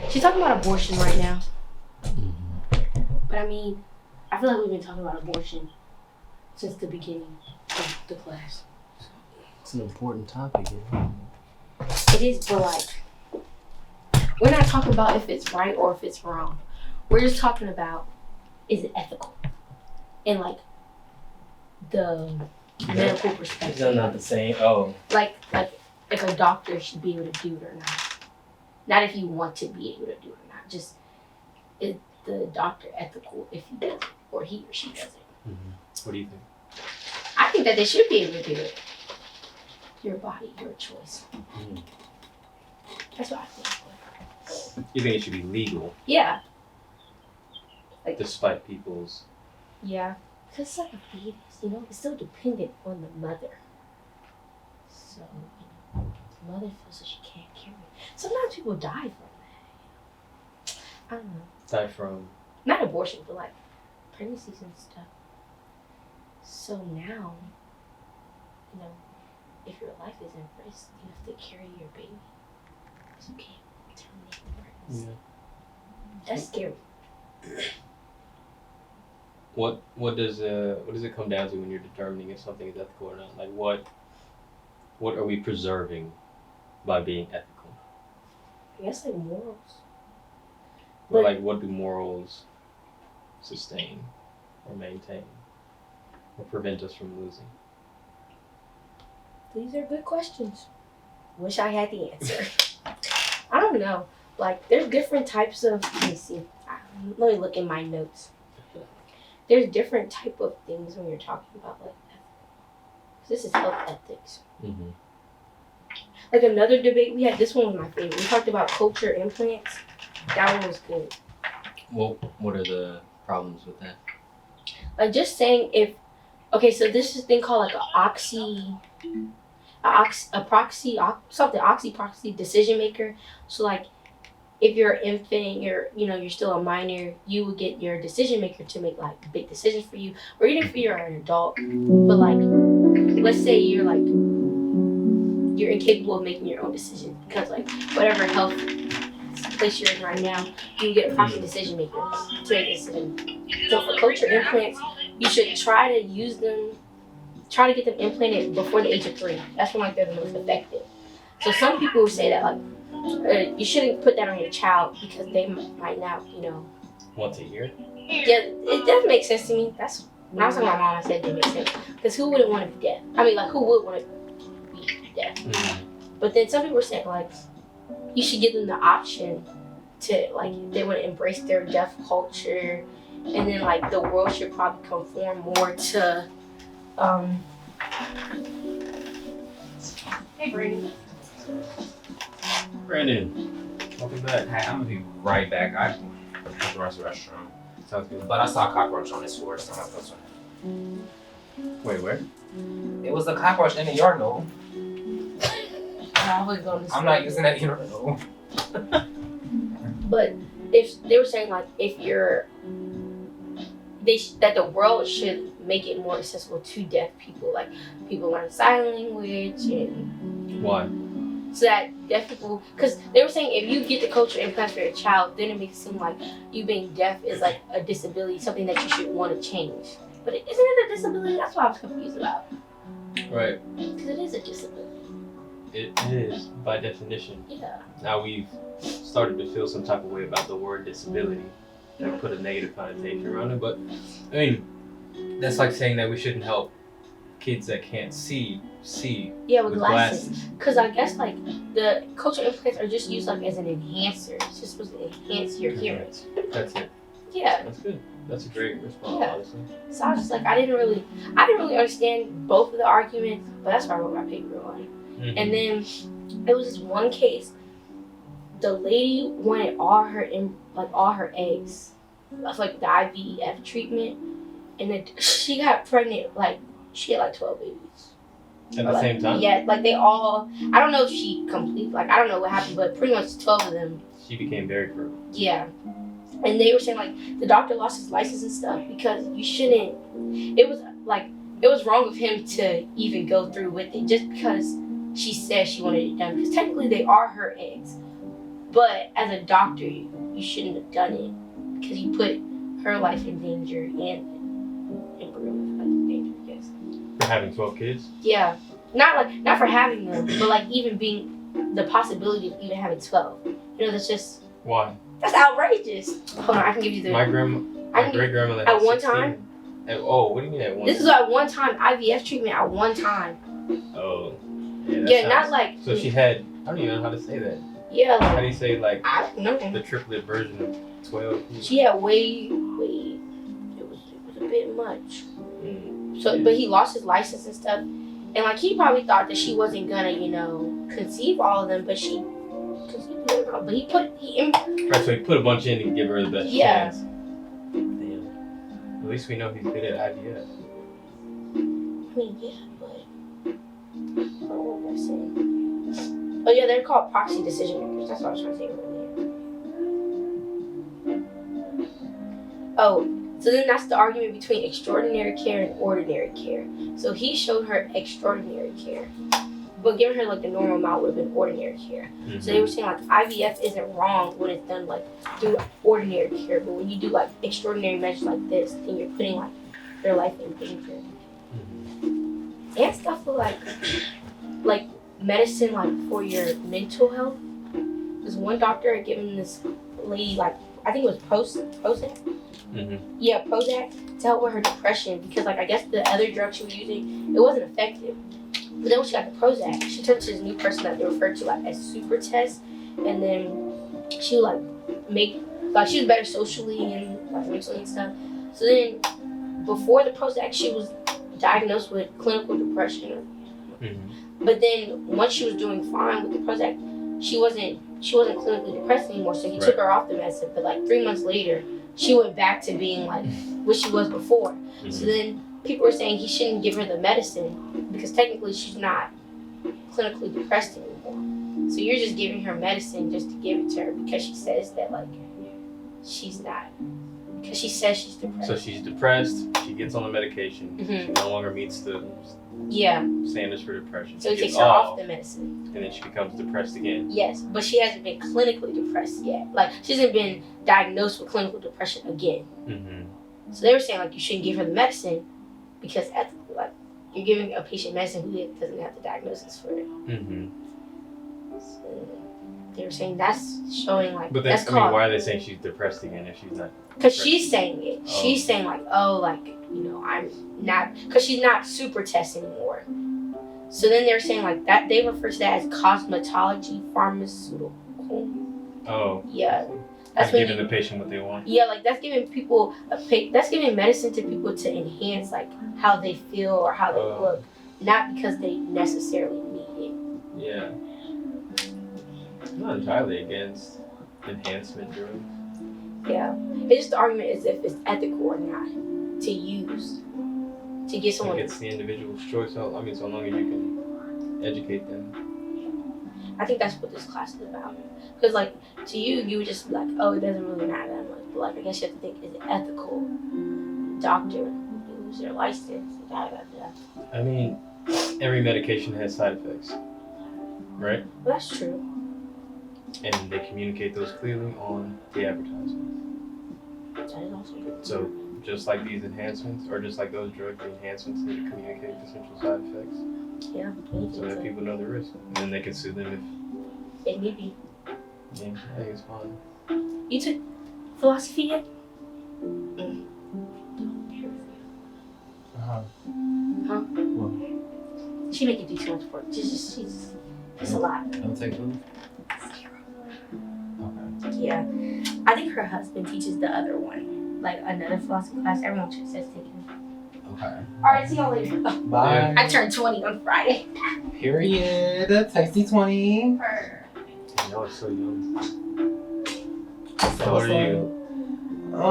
She's talking about abortion right now. But I mean, I feel like we've been talking about abortion since the beginning of the class. It's an important topic. It is, but like, we're not talking about if it's right or if it's wrong. We're just talking about, is it ethical? And like, the medical perspective. They're not the same. Oh. Like if a doctor should be able to do it or not. Not if you want to be able to do it or not. Just, is the doctor ethical if he does it or he or she does it? What do you think? I think that they should be able to do it. Your body, your choice. That's what I think. You think it should be legal? Yeah. Like, despite people's... Yeah. Because it's like a fetus, you know? It's still dependent on the mother. So, you know, the mother feels that she can't carry it. Sometimes people die from that. I don't know. Die from? Not abortion, but like pregnancies and stuff. So now, you know, if your life is in risk, you have to carry your baby. So you can't terminate the pregnancy. Yeah. That's scary. What does it come down to when you're determining if something is ethical or not? Like what are we preserving by being ethical? I guess like morals. But like what do morals sustain or maintain or prevent us from losing? These are good questions. Wish I had the answer. I don't know. Like, there's different types of, let me see. Let me look in my notes. There's different type of things when you're talking about, like, ethics. This is health ethics. Like, another debate we had, this one was my favorite. We talked about Cochlear implants. That one was good. Well, what are the problems with that? Like, just saying if, okay, so this is a thing called, like, oxy-proxy decision maker. So like if you're an infant, you're still a minor, you would get your decision maker to make like big decisions for you, or even if you're an adult. But like, let's say you're incapable of making your own decisions because like whatever health place you're in right now, you get a proxy decision maker to make a decision. So for Cochlear implants, you should try to get them implanted before the age of 3. That's when like they're the most effective. So some people say that like you shouldn't put that on your child because they might not, Once a year? Yeah, it does make sense to me. That's when I was talking to my mom, I said it didn't make sense. Because who wouldn't want to be deaf? I mean, like, who would want to be deaf? But then some people were saying like you should give them the option to like they want to embrace their deaf culture, and then like the world should probably conform more to. Hey, Brandon, welcome back. Hi, I'm gonna be right back. I have to rush the restroom. Sounds good. But I saw a cockroach on this floor, so I'm gonna go. Wait, where? It was a cockroach in the urinal. I'm not using that urinal. But if they were saying like that the world should make it more accessible to deaf people, like people learn sign language and why? So that deaf people, because they were saying if you get the Cochlear implants for your child, then it makes it seem like you being deaf is like a disability, something that you should want to change. But isn't it a disability? That's what I was confused about. Right. Because it is a disability. It is, by definition. Yeah. Now we've started to feel some type of way about the word disability. Like put a negative connotation around it, but I mean, that's like saying that we shouldn't help kids that can't see with glasses. Because I guess like the Cochlear implants are just used like as an enhancer. It's just supposed to enhance your hearing. That's it. Yeah. That's good. That's a great response, honestly. So I was just like, I didn't really understand both of the arguments, but that's why I wrote my paper on. And then it was this one case. The lady wanted all her eggs, like the IVF treatment, and then she got pregnant. Like she had like 12 babies at the same time. Yeah, like they all. I don't know if she complete. Like I don't know what happened, but pretty much 12 of them. She became very fertile. Yeah, and they were saying like the doctor lost his license and stuff because you shouldn't. It was wrong of him to even go through with it just because she said she wanted it done, because technically they are her eggs. But as a doctor, you shouldn't have done it because you put her life in danger and Bruno's life in danger, I guess. For having 12 kids? Yeah. Not for having them, but like even being the possibility of even having 12. You know, that's just... Why? That's outrageous. Hold on, I can give you the... My great grandmother had at one 16. time? What do you mean at one This time? is at one time, IVF treatment at one time. Oh. Yeah, not like... So she had, I don't even know how to say that. Yeah, How like... do you say like I don't know. the triplet version of 12 kids? She had way... It was a bit much. So, Yeah. but he lost his license and stuff. And like, he probably thought that she wasn't gonna, conceive all of them, but she conceived them all. But Right, so he put a bunch in to give her the best Yeah. chance. Damn. At least we know he's good at IVF. I mean, yeah, but what was I saying? Oh yeah, they're called proxy decision makers. That's what I was trying to say earlier. Oh, so then that's the argument between extraordinary care and ordinary care. So he showed her extraordinary care, but giving her like the normal amount would have been ordinary care. Mm-hmm. So they were saying like IVF isn't wrong when it's done like through ordinary care, but when you do like extraordinary measures like this, then you're putting like their life in danger. And stuff for like medicine like for your mental health. This one doctor had given this lady like, I think it was Prozac. Yeah, Prozac to help with her depression because like I guess the other drug she was using, it wasn't effective. But then when she got the Prozac, she turned to this new person that they referred to like as super test, and then she would like she was better socially and like mentally and stuff. So then before the Prozac, she was diagnosed with clinical depression. But then once she was doing fine with the Prozac, she wasn't clinically depressed anymore. So he took her off the medicine. But like 3 months later, she went back to being like what she was before. So then people were saying he shouldn't give her the medicine because technically she's not clinically depressed anymore. So you're just giving her medicine just to give it to her because she says that like she's not. Because she says she's depressed. So she's depressed, she gets on the medication, she no longer meets the standards for depression. So he she takes gets her off the medicine. And then she becomes depressed again. Yes, but she hasn't been clinically depressed yet. Like, she hasn't been diagnosed with clinical depression again. So they were saying, like, you shouldn't give her the medicine because, like, you're giving a patient medicine who doesn't have the diagnosis for it. So they were saying that's showing, like, but that's called... why are they saying she's depressed again if she's not? Because she's saying it. Oh. She's saying, like, oh, like, I'm not, because she's not super test anymore. So then they're saying like that, they refer to that as cosmetology pharmaceutical. Oh. Yeah. That's like giving the patient what they want. Yeah, like that's giving people that's giving medicine to people to enhance like how they feel or how they look, not because they necessarily need it. Yeah. I'm not entirely against enhancement drugs. Yeah. It's just the argument is if it's ethical or not to use. To get someone. It's the individual's choice. So long as you can educate them. I think that's what this class is about. Because, like, to you would just be like, oh, it doesn't really matter that much. But, like, I guess you have to think, is it ethical? Doctor who lose their license, I mean, every medication has side effects, right? Well, that's true. And they communicate those clearly on the advertisement. That is also true. So, just like these enhancements, or just like those drug enhancements, they communicate potential side effects. Yeah. So that people know the risk. And then they can sue them if need be. Yeah, I think it's fine. You took philosophy yet? Huh? What? She make you do too much work. She's a lot. Don't take food? Okay. Yeah. I think her husband teaches the other one. Like another philosophy class, everyone says taking. Okay. Alright, see y'all later. Bye. I turned 20 on Friday. Period. Tasty 20. Y'all are so young. So How old are you?